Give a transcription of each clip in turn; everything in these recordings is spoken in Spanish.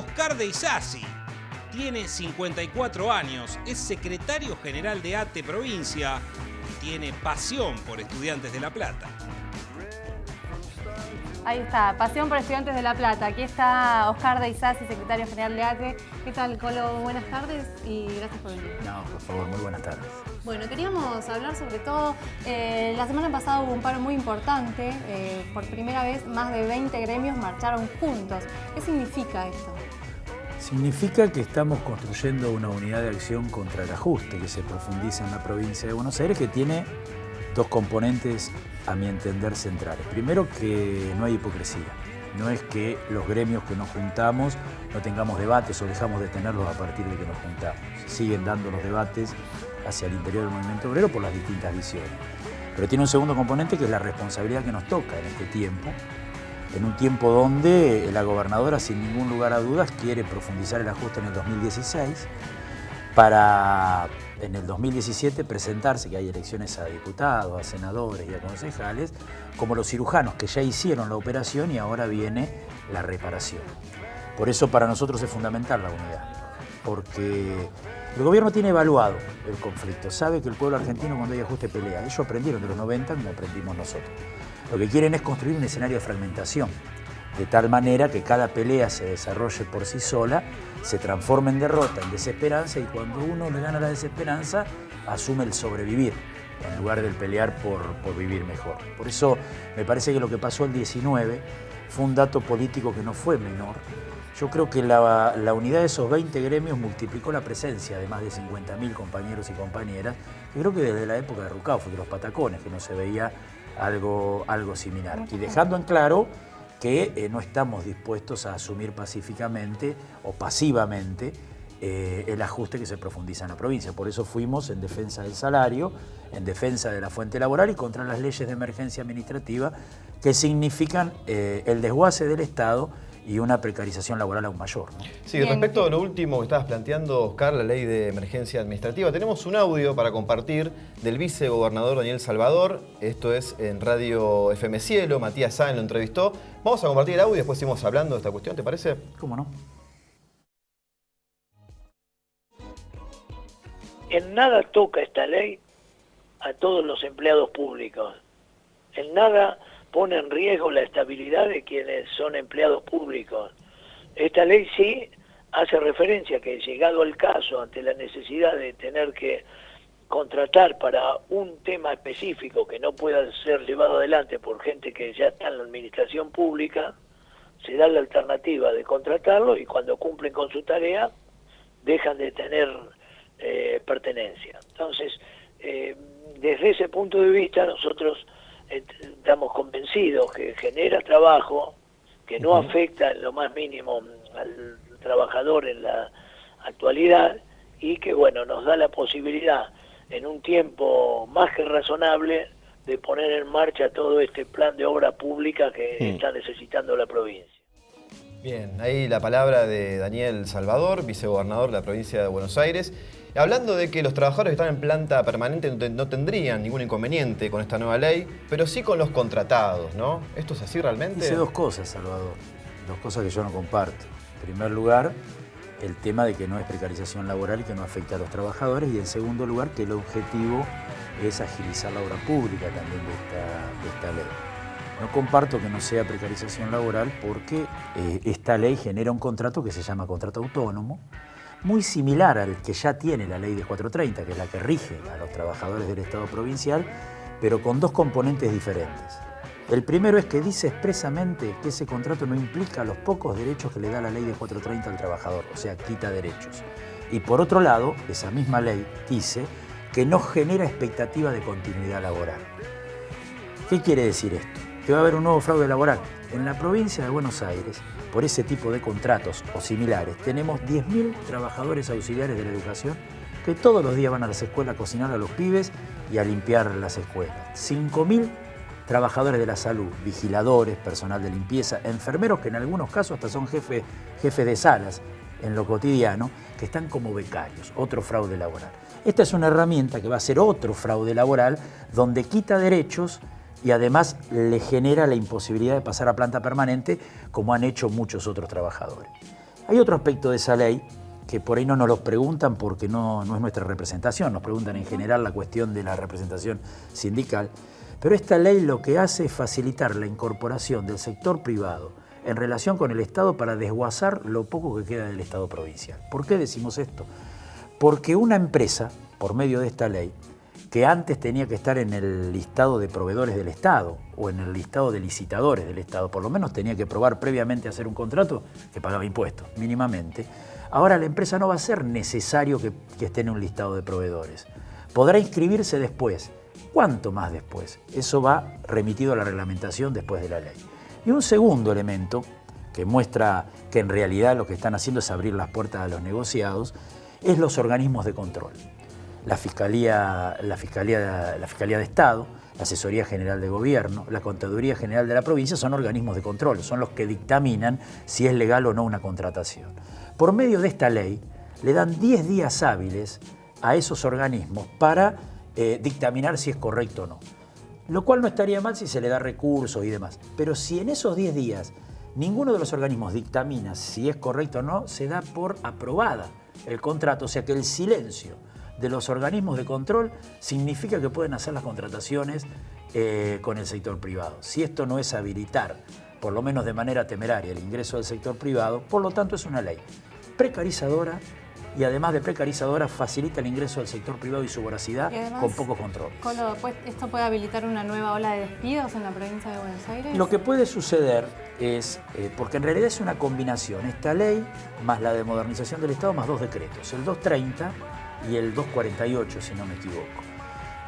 Oscar de Isasi. Tiene 54 años, es secretario general de ATE Provincia y tiene pasión por Estudiantes de La Plata. Ahí está, pasión por Estudiantes de La Plata. Aquí está Oscar de Isasi, secretario general de ATE. ¿Qué tal, Colo? Buenas tardes y gracias por venir. No, por favor, muy buenas tardes. Bueno, queríamos hablar sobre todo, la semana pasada hubo un paro muy importante. Por primera vez, más de 20 gremios marcharon juntos. ¿Qué significa esto? Significa que estamos construyendo una unidad de acción contra el ajuste que se profundiza en la provincia de Buenos Aires, que tiene dos componentes, a mi entender, centrales. Primero, que no hay hipocresía. No es que los gremios que nos juntamos no tengamos debates o dejamos de tenerlos a partir de que nos juntamos. Siguen dando los debates hacia el interior del movimiento obrero por las distintas visiones. Pero tiene un segundo componente, que es la responsabilidad que nos toca en este tiempo, en un tiempo donde la gobernadora, sin ningún lugar a dudas, quiere profundizar el ajuste en el 2016 para en el 2017 presentarse, que hay elecciones a diputados, a senadores y a concejales, como los cirujanos que ya hicieron la operación y ahora viene la reparación. Por eso para nosotros es fundamental la unidad, porque el gobierno tiene evaluado el conflicto, sabe que el pueblo argentino cuando hay ajuste pelea. Ellos aprendieron de los 90 como aprendimos nosotros. Lo que quieren es construir un escenario de fragmentación, de tal manera que cada pelea se desarrolle por sí sola, se transforme en derrota, en desesperanza, y cuando uno le gana la desesperanza, asume el sobrevivir, en lugar del pelear por vivir mejor. Por eso me parece que lo que pasó el 19 fue un dato político que no fue menor. Yo creo que la unidad de esos 20 gremios multiplicó la presencia de más de 50.000 compañeros y compañeras, que creo que desde la época de Rucaufo, de los Patacones, que no se veía algo similar. Y dejando en claro que no estamos dispuestos a asumir pacíficamente o pasivamente el ajuste que se profundiza en la provincia. Por eso fuimos en defensa del salario, en defensa de la fuente laboral y contra las leyes de emergencia administrativa que significan el desguace del Estado y una precarización laboral aún mayor, ¿no? Sí, respecto a lo último que estabas planteando, Oscar, la ley de emergencia administrativa, tenemos un audio para compartir del vicegobernador Daniel Salvador. Esto es en Radio FM Cielo, Matías Sáenz lo entrevistó. Vamos a compartir el audio y después seguimos hablando de esta cuestión, ¿te parece? ¿Cómo no? En nada toca esta ley a todos los empleados públicos. En nada pone en riesgo la estabilidad de quienes son empleados públicos. Esta ley sí hace referencia a que, llegado el caso, ante la necesidad de tener que contratar para un tema específico que no pueda ser llevado adelante por gente que ya está en la administración pública, se da la alternativa de contratarlo y cuando cumplen con su tarea dejan de tener pertenencia. Entonces, desde ese punto de vista nosotros estamos convencidos que genera trabajo, que no afecta en lo más mínimo al trabajador en la actualidad y que, bueno, nos da la posibilidad en un tiempo más que razonable de poner en marcha todo este plan de obra pública que está necesitando la provincia. Bien, ahí la palabra de Daniel Salvador, vicegobernador de la provincia de Buenos Aires. Hablando de que los trabajadores que están en planta permanente no tendrían ningún inconveniente con esta nueva ley, pero sí con los contratados, ¿no? ¿Esto es así realmente? Dice dos cosas, Salvador, dos cosas que yo no comparto. En primer lugar, el tema de que no es precarización laboral y que no afecta a los trabajadores, y en segundo lugar, que el objetivo es agilizar la obra pública también de esta ley. No comparto que no sea precarización laboral porque esta ley genera un contrato que se llama contrato autónomo, muy similar al que ya tiene la ley de 430, que es la que rige a los trabajadores del Estado provincial, pero con dos componentes diferentes. El primero es que dice expresamente que ese contrato no implica los pocos derechos que le da la ley de 430 al trabajador, o sea, quita derechos. Y por otro lado, esa misma ley dice que no genera expectativa de continuidad laboral. ¿Qué quiere decir esto? Que va a haber un nuevo fraude laboral. En la provincia de Buenos Aires, por ese tipo de contratos o similares, tenemos 10.000 trabajadores auxiliares de la educación que todos los días van a las escuelas a cocinar a los pibes y a limpiar las escuelas. 5.000 trabajadores de la salud, vigiladores, personal de limpieza, enfermeros que en algunos casos hasta son jefes de salas en lo cotidiano, que están como becarios, otro fraude laboral. Esta es una herramienta que va a ser otro fraude laboral donde quita derechos y además le genera la imposibilidad de pasar a planta permanente como han hecho muchos otros trabajadores. Hay otro aspecto de esa ley que por ahí no nos lo preguntan porque no es nuestra representación, nos preguntan en general la cuestión de la representación sindical, pero esta ley lo que hace es facilitar la incorporación del sector privado en relación con el Estado para desguazar lo poco que queda del Estado provincial. ¿Por qué decimos esto? Porque una empresa, por medio de esta ley, que antes tenía que estar en el listado de proveedores del Estado o en el listado de licitadores del Estado, por lo menos tenía que probar previamente hacer un contrato que pagaba impuestos, mínimamente. Ahora la empresa no va a ser necesario que esté en un listado de proveedores. Podrá inscribirse después. ¿Cuánto más después? Eso va remitido a la reglamentación después de la ley. Y un segundo elemento que muestra que en realidad lo que están haciendo es abrir las puertas a los negociados es los organismos de control. La Fiscalía de Estado, la Asesoría General de Gobierno, la Contaduría General de la provincia son organismos de control, son los que dictaminan si es legal o no una contratación. Por medio de esta ley le dan 10 días hábiles a esos organismos para dictaminar si es correcto o no. Lo cual no estaría mal si se le da recursos y demás. Pero si en esos 10 días ninguno de los organismos dictamina si es correcto o no, se da por aprobada el contrato, o sea que el silencio de los organismos de control significa que pueden hacer las contrataciones con el sector privado. Si esto no es habilitar, por lo menos de manera temeraria, el ingreso del sector privado, por lo tanto es una ley precarizadora y además de precarizadora facilita el ingreso del sector privado y su voracidad con pocos controles. Colo, pues, ¿esto puede habilitar una nueva ola de despidos en la provincia de Buenos Aires? Lo que puede suceder es, porque en realidad es una combinación, esta ley más la de modernización del Estado más 2 decretos, el 230 y el 248, si no me equivoco.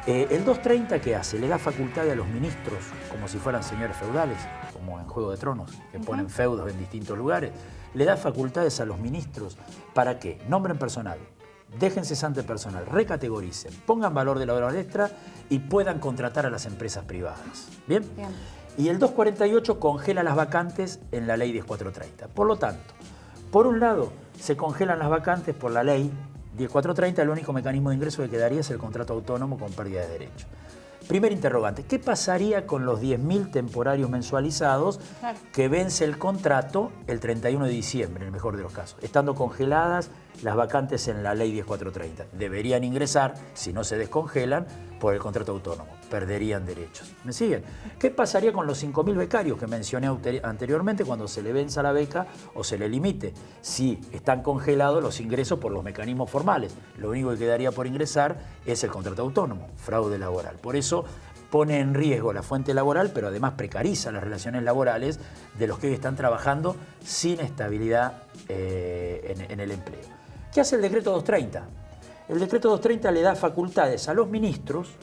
El 230, ¿qué hace? Le da facultad a los ministros, como si fueran señores feudales, como en Juego de Tronos, que ponen feudos en distintos lugares. Le da facultades a los ministros para que nombren personal, dejen cesante personal, recategoricen, pongan valor de la hora extra y puedan contratar a las empresas privadas. ¿Bien? Bien. Y el 248 congela las vacantes en la ley 10430. Por lo tanto, por un lado, se congelan las vacantes por la ley 10430, el único mecanismo de ingreso que quedaría es el contrato autónomo con pérdida de derechos. Primer interrogante, ¿qué pasaría con los 10.000 temporarios mensualizados que vence el contrato el 31 de diciembre, en el mejor de los casos? Estando congeladas las vacantes en la ley 10430. Deberían ingresar, si no se descongelan, por el contrato autónomo. Perderían derechos. ¿Me siguen? ¿Qué pasaría con los 5.000 becarios que mencioné anteriormente cuando se le venza la beca o se le limite? Si están congelados los ingresos por los mecanismos formales. Lo único que quedaría por ingresar es el contrato autónomo, fraude laboral. Por eso pone en riesgo la fuente laboral, pero además precariza las relaciones laborales de los que hoy están trabajando sin estabilidad en el empleo. ¿Qué hace el decreto 230? El decreto 230 le da facultades a los ministros,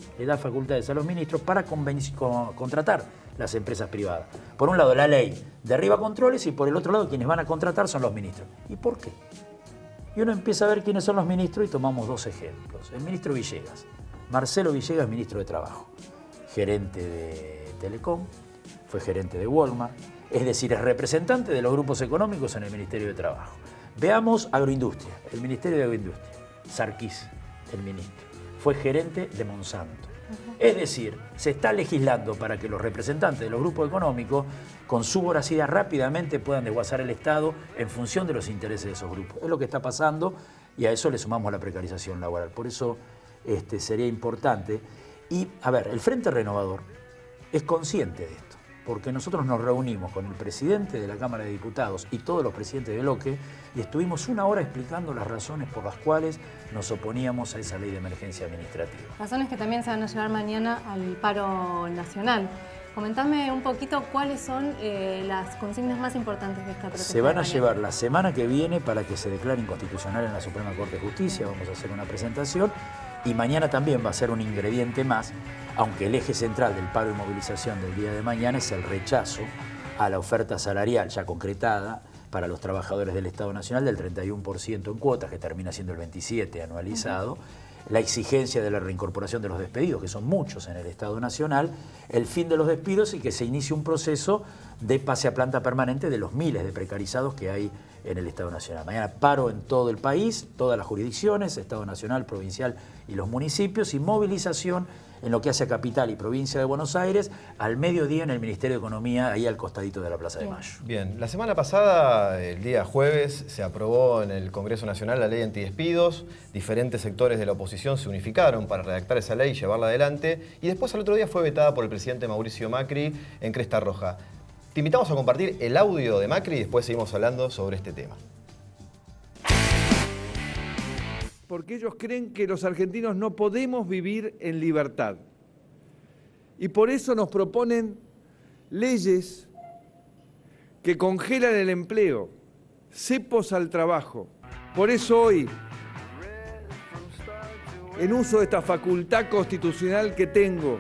para contratar las empresas privadas. Por un lado la ley derriba controles y por el otro lado quienes van a contratar son los ministros. ¿Y por qué? Y uno empieza a ver quiénes son los ministros y tomamos 2 ejemplos. El ministro Villegas, Marcelo Villegas, ministro de Trabajo, gerente de Telecom, fue gerente de Walmart, es decir, es representante de los grupos económicos en el Ministerio de Trabajo. Veamos agroindustria, el Ministerio de Agroindustria. Sarkis, el ministro, fue gerente de Monsanto. Es decir, se está legislando para que los representantes de los grupos económicos, con su voracidad rápidamente puedan desguazar el Estado en función de los intereses de esos grupos. Es lo que está pasando y a eso le sumamos la precarización laboral. Por eso sería importante. Y, a ver, el Frente Renovador es consciente de esto, porque nosotros nos reunimos con el presidente de la Cámara de Diputados y todos los presidentes de bloque y estuvimos 1 hora explicando las razones por las cuales nos oponíamos a esa ley de emergencia administrativa. Razones que también se van a llevar mañana al paro nacional. Comentame un poquito cuáles son las consignas más importantes de esta protesta. Se van a llevar la semana que viene para que se declare inconstitucional en la Suprema Corte de Justicia. Vamos a hacer una presentación y mañana también va a ser un ingrediente más, aunque el eje central del paro y movilización del día de mañana es el rechazo a la oferta salarial ya concretada para los trabajadores del Estado Nacional del 31% en cuotas, que termina siendo el 27% anualizado, la exigencia de la reincorporación de los despedidos, que son muchos en el Estado Nacional, el fin de los despidos y que se inicie un proceso de pase a planta permanente de los miles de precarizados que hay en el Estado Nacional. Mañana paro en todo el país, todas las jurisdicciones, Estado Nacional, provincial y los municipios, y movilización en lo que hace a Capital y Provincia de Buenos Aires, al mediodía en el Ministerio de Economía, ahí al costadito de la Plaza de Mayo. Bien, la semana pasada, el día jueves, se aprobó en el Congreso Nacional la ley antidespidos. Diferentes sectores de la oposición se unificaron para redactar esa ley y llevarla adelante. Y después al otro día fue vetada por el presidente Mauricio Macri en Cresta Roja. Te invitamos a compartir el audio de Macri y después seguimos hablando sobre este tema. Porque ellos creen que los argentinos no podemos vivir en libertad. Y por eso nos proponen leyes que congelan el empleo, cepos al trabajo. Por eso hoy, en uso de esta facultad constitucional que tengo,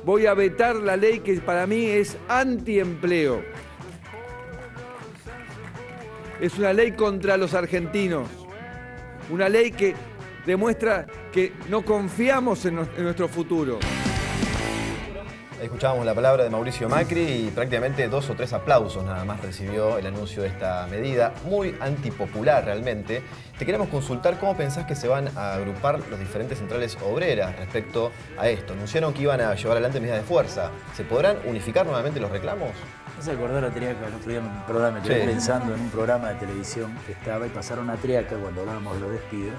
voy a vetar la ley que para mí es antiempleo. Es una ley contra los argentinos. Una ley que demuestra que no confiamos en nuestro futuro. Escuchábamos la palabra de Mauricio Macri y prácticamente 2 o 3 aplausos nada más recibió el anuncio de esta medida, muy antipopular realmente. Te queremos consultar cómo pensás que se van a agrupar las diferentes centrales obreras respecto a esto. Anunciaron que iban a llevar adelante medidas de fuerza. ¿Se podrán unificar nuevamente los reclamos? ¿Se acordó la triaca? El otro día en un programa, me quedé pensando en un programa de televisión que estaba y pasaron una triaca cuando hablábamos de los despidos.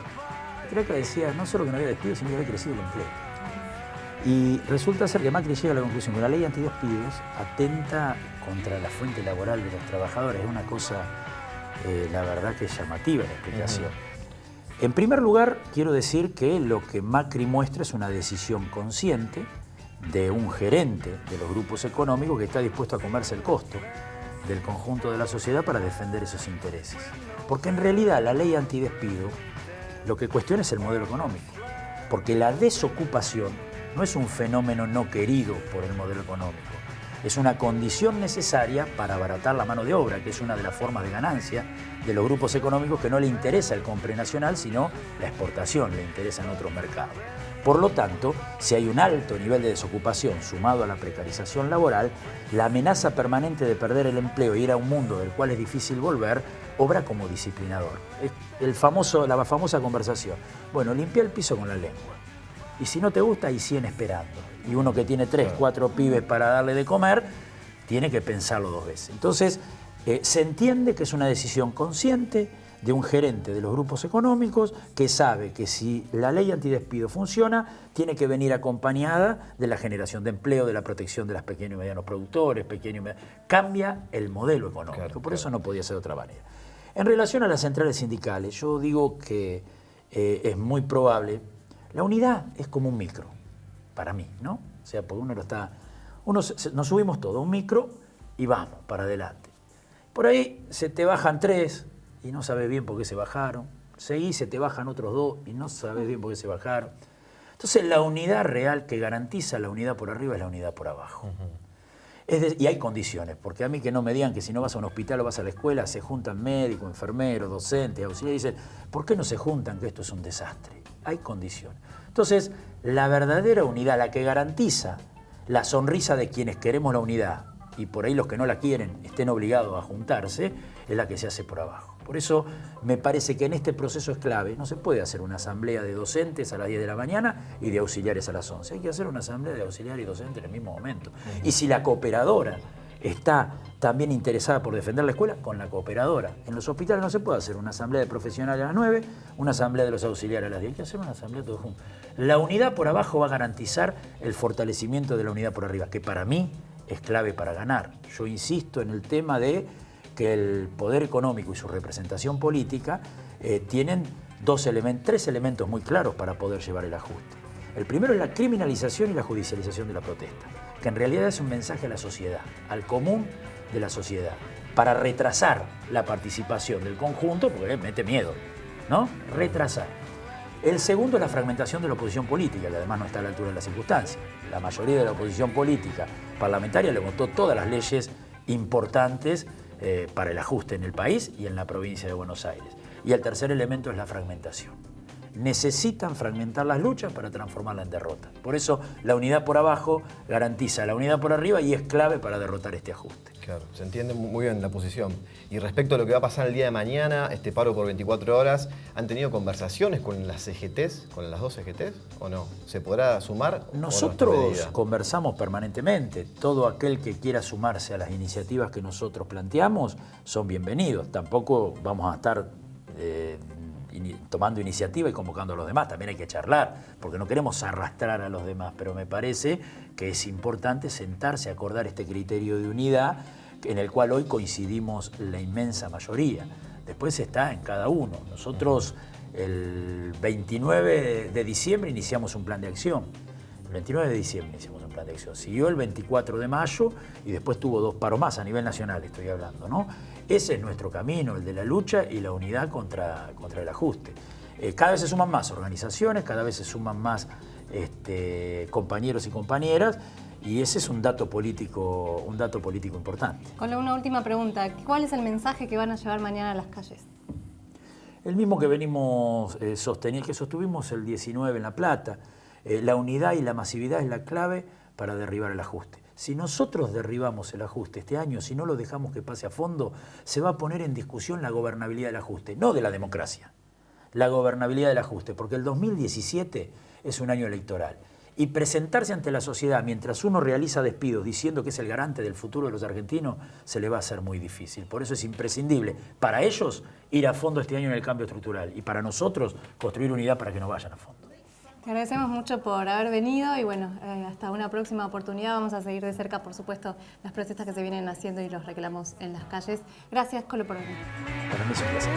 La triaca decía no solo que no había despidos, sino que había crecido el empleo. Y resulta ser que Macri llega a la conclusión que la ley antidespidos atenta contra la fuente laboral de los trabajadores. Es una cosa, la verdad, que es llamativa la explicación. En primer lugar, quiero decir que lo que Macri muestra es una decisión consciente de un gerente de los grupos económicos que está dispuesto a comerse el costo del conjunto de la sociedad para defender esos intereses. Porque en realidad la ley antidespido lo que cuestiona es el modelo económico. Porque la desocupación no es un fenómeno no querido por el modelo económico. Es una condición necesaria para abaratar la mano de obra, que es una de las formas de ganancia de los grupos económicos que no le interesa el compre nacional, sino la exportación, le interesa en otros mercados. Por lo tanto, si hay un alto nivel de desocupación sumado a la precarización laboral, la amenaza permanente de perder el empleo y ir a un mundo del cual es difícil volver, obra como disciplinador. La famosa conversación. Bueno, limpia el piso con la lengua. Y si no te gusta, hay 100 esperando. Y uno que tiene 3, 4 pibes para darle de comer, tiene que pensarlo 2 veces. Entonces, se entiende que es una decisión consciente de un gerente de los grupos económicos que sabe que si la ley antidespido funciona, tiene que venir acompañada de la generación de empleo, de la protección de los pequeños y medianos productores, cambia el modelo económico. Claro, por eso no podía ser de otra manera. En relación a las centrales sindicales, yo digo que es muy probable. La unidad es como un micro, para mí, ¿no? O sea, porque nos subimos todos a un micro y vamos para adelante. Por ahí se te bajan 3 y no sabes bien por qué se bajaron. Seguís, se te bajan otros 2 y no sabes bien por qué se bajaron. Entonces, la unidad real que garantiza la unidad por arriba es la unidad por abajo. Y hay condiciones, porque a mí que no me digan que si no vas a un hospital o vas a la escuela, se juntan médicos, enfermeros, docentes, auxiliares, y dicen, ¿por qué no se juntan? Que esto es un desastre. Hay condiciones. Entonces, la verdadera unidad, la que garantiza la sonrisa de quienes queremos la unidad, y por ahí los que no la quieren estén obligados a juntarse, es la que se hace por abajo. Por eso me parece que en este proceso es clave. No se puede hacer una asamblea de docentes a las 10 de la mañana y de auxiliares a las 11. Hay que hacer una asamblea de auxiliares y docentes en el mismo momento. Y si la cooperadora está también interesada por defender la escuela, con la cooperadora. En los hospitales no se puede hacer una asamblea de profesionales a las 9, una asamblea de los auxiliares a las 10. Hay que hacer una asamblea todos juntos. La unidad por abajo va a garantizar el fortalecimiento de la unidad por arriba, que para mí es clave para ganar. Yo insisto en el tema de que el poder económico y su representación política tienen 3 elementos muy claros para poder llevar el ajuste. El primero es la criminalización y la judicialización de la protesta, que en realidad es un mensaje a la sociedad, al común de la sociedad, para retrasar la participación del conjunto, porque mete miedo, ¿no? Retrasar. El segundo es la fragmentación de la oposición política, que además no está a la altura de las circunstancias. La mayoría de la oposición política parlamentaria le votó todas las leyes importantes para el ajuste en el país y en la provincia de Buenos Aires. Y el tercer elemento es la fragmentación. necesitan fragmentar las luchas para transformarlas en derrota. Por eso la unidad por abajo garantiza la unidad por arriba y es clave para derrotar este ajuste. Claro, se entiende muy bien la posición. Y respecto a lo que va a pasar el día de mañana, este paro por 24 horas, ¿han tenido conversaciones con las CGTs, con las dos CGTs o no? ¿Se podrá sumar? Nosotros conversamos permanentemente. Todo aquel que quiera sumarse a las iniciativas que nosotros planteamos son bienvenidos. Tampoco vamos a estar tomando iniciativa y convocando a los demás. También hay que charlar, porque no queremos arrastrar a los demás, pero me parece que es importante sentarse a acordar este criterio de unidad en el cual hoy coincidimos la inmensa mayoría. Después está en cada uno. Nosotros el 29 de diciembre iniciamos un plan de acción. El 29 de diciembre iniciamos un plan de acción. Siguió el 24 de mayo y después tuvo 2 paros más a nivel nacional, estoy hablando, ¿no? Ese es nuestro camino, el de la lucha y la unidad contra el ajuste. Cada vez se suman más organizaciones, cada vez se suman más compañeros y compañeras, y ese es un dato político importante. Con una última pregunta, ¿cuál es el mensaje que van a llevar mañana a las calles? El mismo que venimos sosteniendo, que sostuvimos el 19 en La Plata. La unidad y la masividad es la clave para derribar el ajuste. Si nosotros derribamos el ajuste este año, si no lo dejamos que pase a fondo, se va a poner en discusión la gobernabilidad del ajuste, no de la democracia, la gobernabilidad del ajuste, porque el 2017 es un año electoral. Y presentarse ante la sociedad mientras uno realiza despidos diciendo que es el garante del futuro de los argentinos, se le va a hacer muy difícil. Por eso es imprescindible para ellos ir a fondo este año en el cambio estructural y para nosotros construir unidad para que no vayan a fondo. Te agradecemos mucho por haber venido y bueno, hasta una próxima oportunidad. Vamos a seguir de cerca, por supuesto, las protestas que se vienen haciendo y los reclamos en las calles. Gracias, Colo, por venir. Para mí es un placer.